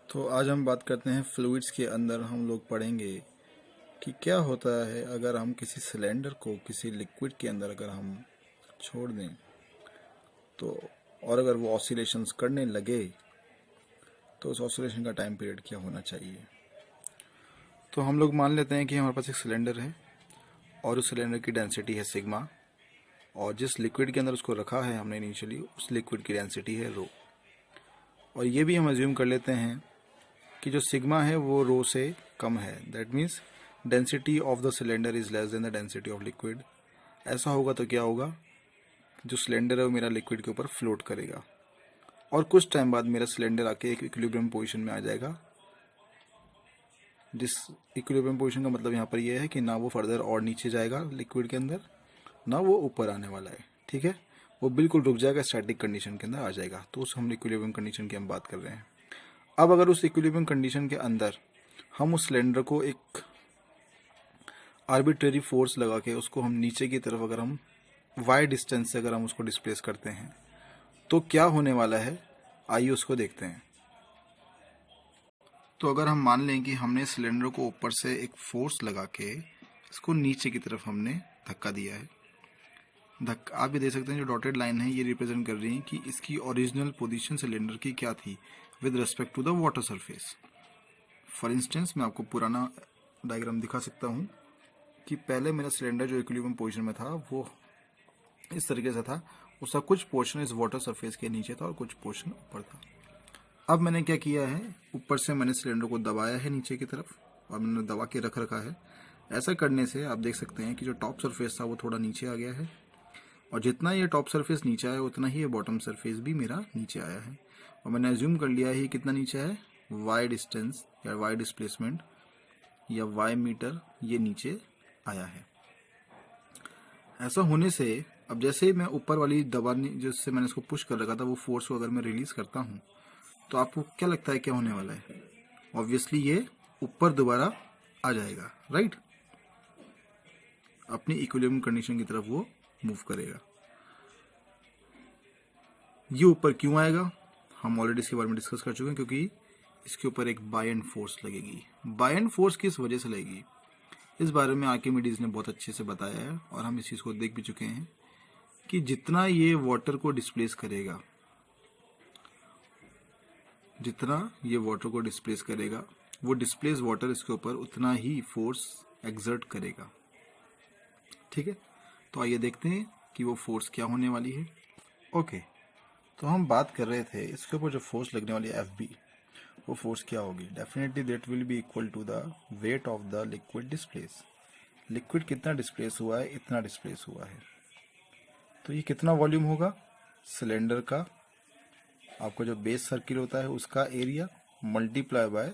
तो आज हम बात करते हैं फ्लूइड्स के अंदर हम लोग पढ़ेंगे कि क्या होता है अगर हम किसी सिलेंडर को किसी लिक्विड के अंदर अगर हम छोड़ दें तो और अगर वो ऑसिलेशंस करने लगे तो उस ऑसिलेशन का टाइम पीरियड क्या होना चाहिए। तो हम लोग मान लेते हैं कि हमारे पास एक सिलेंडर है और उस सिलेंडर की डेंसिटी है सिग्मा और जिस लिक्विड के अंदर उसको रखा है हमने इनिशियली उस लिक्विड की डेंसिटी है रो। और ये भी हम अज्यूम कर लेते हैं कि जो सिग्मा है वो रो से कम है, that means density of the cylinder is less than the density of liquid. ऐसा होगा तो क्या होगा, जो सिलेंडर है वो मेरा लिक्विड के ऊपर फ्लोट करेगा और कुछ टाइम बाद मेरा सिलेंडर आके एक इक्विलिब्रियम पोजीशन में आ जाएगा। जिस इक्विलिब्रियम पोजीशन का मतलब यहाँ पर यह है कि ना वो फर्दर और नीचे जाएगा लिक्विड के अंदर, ना वो ऊपर आने वाला है। ठीक है, वो बिल्कुल रुक जाएगा, स्टैटिक कंडीशन के अंदर आ जाएगा। तो उस हम इक्विलिब्रियम कंडीशन की हम बात कर रहे हैं। अब अगर उस इक्विलिब्रियम कंडीशन के अंदर हम उस सिलेंडर को एक आर्बिट्रेरी फोर्स लगा के उसको हम नीचे की तरफ अगर हम वाई डिस्टेंस से अगर हम उसको डिस्प्लेस करते हैं तो क्या होने वाला है, आइए उसको देखते हैं। तो अगर हम मान लें कि हमने सिलेंडर को ऊपर से एक फोर्स लगा के इसको नीचे की तरफ हमने धक्का दिया है। धक्का आप भी देख सकते हैं, जो डॉटेड लाइन है ये रिप्रेजेंट कर रही है कि इसकी ओरिजिनल पोजीशन सिलेंडर की क्या थी with respect to the water surface. For instance मैं आपको पुराना डायग्राम दिखा सकता हूँ कि पहले मेरा सिलेंडर जो इक्विलिब्रियम पोजीशन में था वो इस तरीके से था, उसका कुछ पोर्शन इस वाटर सरफेस के नीचे था और कुछ पोर्शन ऊपर था। अब मैंने क्या किया है, ऊपर से मैंने सिलेंडर को दबाया है नीचे की तरफ और मैंने दबा के रख रखा है। ऐसा करने से आप देख सकते हैं कि जो टॉप सरफेस था वो थोड़ा नीचे आ गया है और जितना ये टॉप सरफेस नीचे आया उतना ही ये बॉटम सरफेस भी मेरा नीचे आया है। और मैंने एज्यूम कर लिया है कितना नीचे है, वाई डिस्टेंस या वाई डिस्प्लेसमेंट या वाई मीटर ये नीचे आया है। ऐसा होने से अब जैसे मैं ऊपर वाली दबाने जिससे मैंने इसको पुश कर रखा था वो फोर्स को अगर मैं रिलीज करता हूँ तो आपको क्या लगता है क्या होने वाला है? ऑब्वियसली ये ऊपर दोबारा आ जाएगा, राइट? अपनी इक्विलिब्रियम कंडीशन की तरफ वो मूव करेगा। ये ऊपर क्यों आएगा हम ऑलरेडी इसके बारे में डिस्कस कर चुके हैं, क्योंकि इसके ऊपर एक बायएंड फोर्स लगेगी। बायएंड फोर्स किस वजह से लगेगी इस बारे में आर्किमिडीज ने बहुत अच्छे से बताया है और हम इस चीज को देख भी चुके हैं कि जितना ये वाटर को डिस्प्लेस करेगा, जितना ये वाटर को डिस्प्लेस करेगा वो डिस्प्लेस वाटर इसके ऊपर उतना ही फोर्स एक्सर्ट करेगा। ठीक है, तो आइए देखते हैं कि वो फोर्स क्या होने वाली है। ओके, तो हम बात कर रहे थे इसके ऊपर जो फोर्स लगने वाली है एफ बी, वो फोर्स क्या होगी? Definitely that will be equal to the weight of the liquid displace. Liquid कितना डिस्प्लेस हुआ है, इतना डिस्प्लेस हुआ है। तो ये कितना वॉल्यूम होगा सिलेंडर का, आपको जो बेस सर्किल होता है उसका area multiply by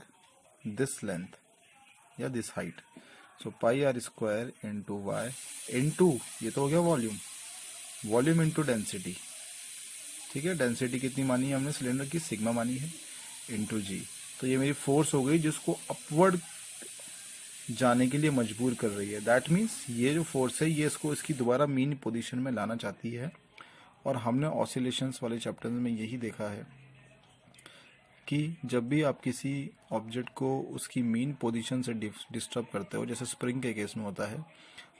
this length या this height. So pi R square into Y into ये तो हो गया वॉल्यूम, वॉल्यूम इंटू डेंसिटी। ठीक है, डेंसिटी कितनी मानी है हमने सिलेंडर की, सिग्मा मानी है, इंटू जी। तो ये मेरी फोर्स हो गई जिसको अपवर्ड जाने के लिए मजबूर कर रही है। दैट मीन्स ये जो फोर्स है ये इसको इसकी दोबारा मीन पोजीशन में लाना चाहती है। और हमने ऑसिलेशंस वाले चैप्टर्स में यही देखा है कि जब भी आप किसी ऑब्जेक्ट को उसकी मीन पोजीशन से डिस्टर्ब करते हो, जैसे स्प्रिंग के केस में होता है,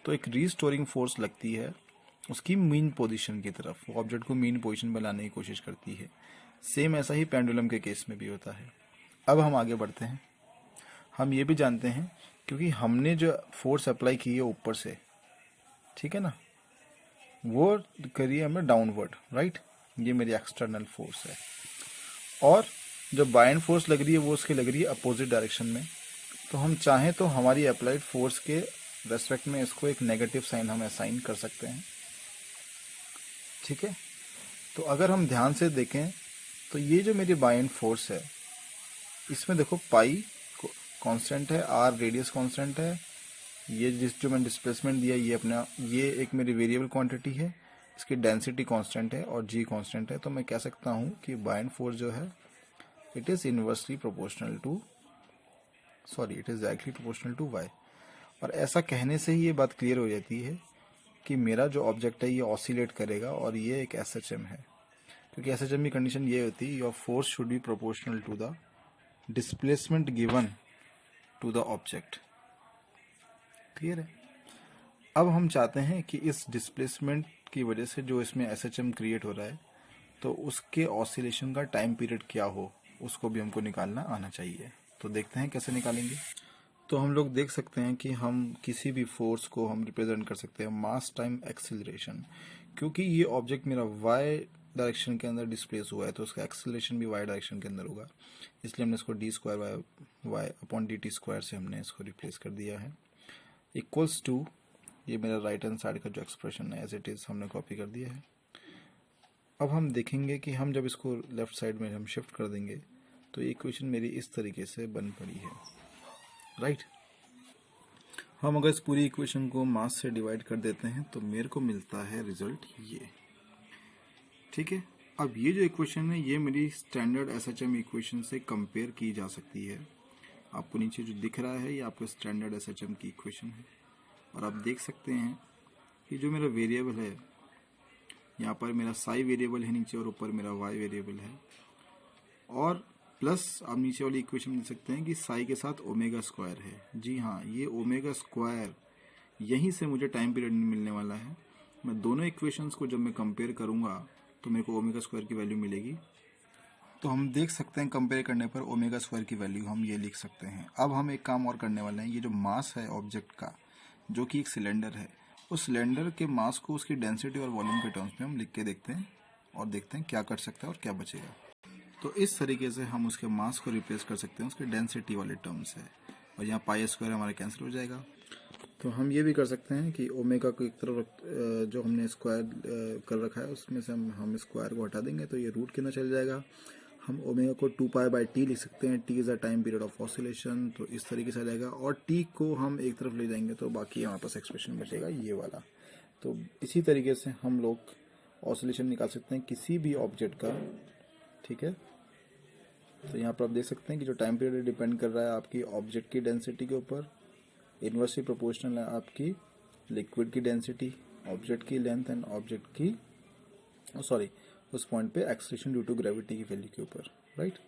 तो एक रीस्टोरिंग फोर्स लगती है उसकी मीन पोजीशन की तरफ, वो ऑब्जेक्ट को मीन पोजीशन में लाने की कोशिश करती है। सेम ऐसा ही पेंडुलम के केस में भी होता है। अब हम आगे बढ़ते हैं। हम ये भी जानते हैं क्योंकि हमने जो फोर्स अप्लाई की है ऊपर से, ठीक है ना, वो करिए हमने डाउनवर्ड, राइट? ये मेरी एक्सटर्नल फोर्स है और जो बाइंड फोर्स लग रही है वो उसकी लग रही है अपोजिट डायरेक्शन में। तो हम चाहें तो हमारी अप्लाइड फोर्स के रेस्पेक्ट में इसको एक नेगेटिव साइन हम असाइन कर सकते हैं। ठीक है, तो अगर हम ध्यान से देखें तो ये जो मेरी बाइंड फोर्स है इसमें देखो पाई कांस्टेंट है, आर रेडियस कांस्टेंट है, ये जो मैंने डिस्प्लेसमेंट दिया ये अपना ये एक मेरी वेरिएबल क्वांटिटी है, इसकी डेंसिटी कांस्टेंट है और जी कांस्टेंट है। तो मैं कह सकता हूँ कि बाइंड फोर्स जो है it is inversely proportional to it is directly proportional to Y. और ऐसा कहने से ही ये बात क्लियर हो जाती है कि मेरा जो ऑब्जेक्ट है ये ऑसिलेट करेगा और ये एक एसएचएम है, क्योंकि एसएचएम की कंडीशन ये होती है your force should be proportional to the displacement given to the object. Clear है? अब हम चाहते हैं कि इस डिस्प्लेसमेंट की वजह से जो इसमें SHM क्रिएट हो रहा है तो उसके ऑसिलेशन का टाइम पीरियड क्या हो, उसको भी हमको निकालना आना चाहिए। तो देखते हैं कैसे निकालेंगे। तो हम लोग देख सकते हैं कि हम किसी भी फोर्स को हम रिप्रेजेंट कर सकते हैं मास टाइम एक्सीलरेशन। क्योंकि ये ऑब्जेक्ट मेरा वाई डायरेक्शन के अंदर डिस्प्लेस हुआ है तो उसका एक्सीलरेशन भी वाई डायरेक्शन के अंदर होगा, इसलिए हमने इसको d² वाई अपॉन dt² से हमने इसको रिप्लेस कर दिया है। इक्वल्स टू, ये मेरा राइट हैंड साइड का जो एक्सप्रेशन है एज इट इज़ हमने कॉपी कर दिया है। अब हम देखेंगे कि हम जब इसको लेफ्ट साइड में हम शिफ्ट कर देंगे तो इक्वेशन मेरी इस तरीके से बन पड़ी है, राइट। हम अगर इस पूरी इक्वेशन को मास से डिवाइड कर देते हैं तो मेरे को मिलता है रिजल्ट ये, ठीक है। अब ये जो इक्वेशन है ये मेरी स्टैंडर्ड SHM इक्वेशन से कंपेयर की जा सकती है। आपको नीचे जो दिख रहा है ये आपका स्टैंडर्ड SHM की इक्वेशन है और आप देख सकते हैं कि जो मेरा वेरिएबल है यहाँ पर मेरा साई वेरिएबल है नीचे और ऊपर मेरा वाई वेरिएबल है, और प्लस आप नीचे वाली इक्वेशन में देख सकते हैं कि साई के साथ ओमेगा स्क्वायर है। जी हाँ, ये ओमेगा स्क्वायर यहीं से मुझे टाइम पीरियड मिलने वाला है। मैं दोनों इक्वेशंस को जब मैं कंपेयर करूँगा तो मेरे को ओमेगा स्क्वायर की वैल्यू मिलेगी। तो हम देख सकते हैं कंपेयर करने पर ओमेगा स्क्वायर की वैल्यू हम ये लिख सकते हैं। अब हम एक काम और करने वाले हैं, ये जो मास है ऑब्जेक्ट का जो कि एक सिलेंडर है, उस सिलेंडर के मास को उसकी डेंसिटी और वॉल्यूम के टर्म्स में हम लिख के देखते हैं और देखते हैं क्या कर सकता है और क्या बचेगा। तो इस तरीके से हम उसके मास को रिप्लेस कर सकते हैं उसके डेंसिटी वाले टर्म्स है, और यहाँ π² हमारा कैंसिल हो जाएगा। तो हम ये भी कर सकते हैं कि ओमेगा को एक तरफ जो हमने स्क्वायर कर रखा है उसमें से हम स्क्वायर को हटा देंगे तो ये रूट के अंदर चल जाएगा। हम ओमेगा को 2π/t लिख सकते हैं, t is a time period of oscillation, तो इस तरीके से आ जाएगा। और t को हम एक तरफ ले जाएंगे तो बाकी हमारे पास एक्सप्रेशन बचेगा ये वाला। तो इसी तरीके से हम लोग ऑसिलेशन निकाल सकते हैं किसी भी ऑब्जेक्ट का, ठीक है। तो यहाँ पर आप देख सकते हैं कि जो टाइम पीरियड डिपेंड कर रहा है आपकी ऑब्जेक्ट की डेंसिटी के ऊपर, इनवर्सली प्रोपोर्शनल है आपकी लिक्विड की डेंसिटी, ऑब्जेक्ट की लेंथ एंड ऑब्जेक्ट की सॉरी उस पॉइंट पे एक्सेलरेशन ड्यू टू ग्रेविटी की वैल्यू के ऊपर, right.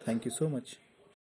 Thank you so much.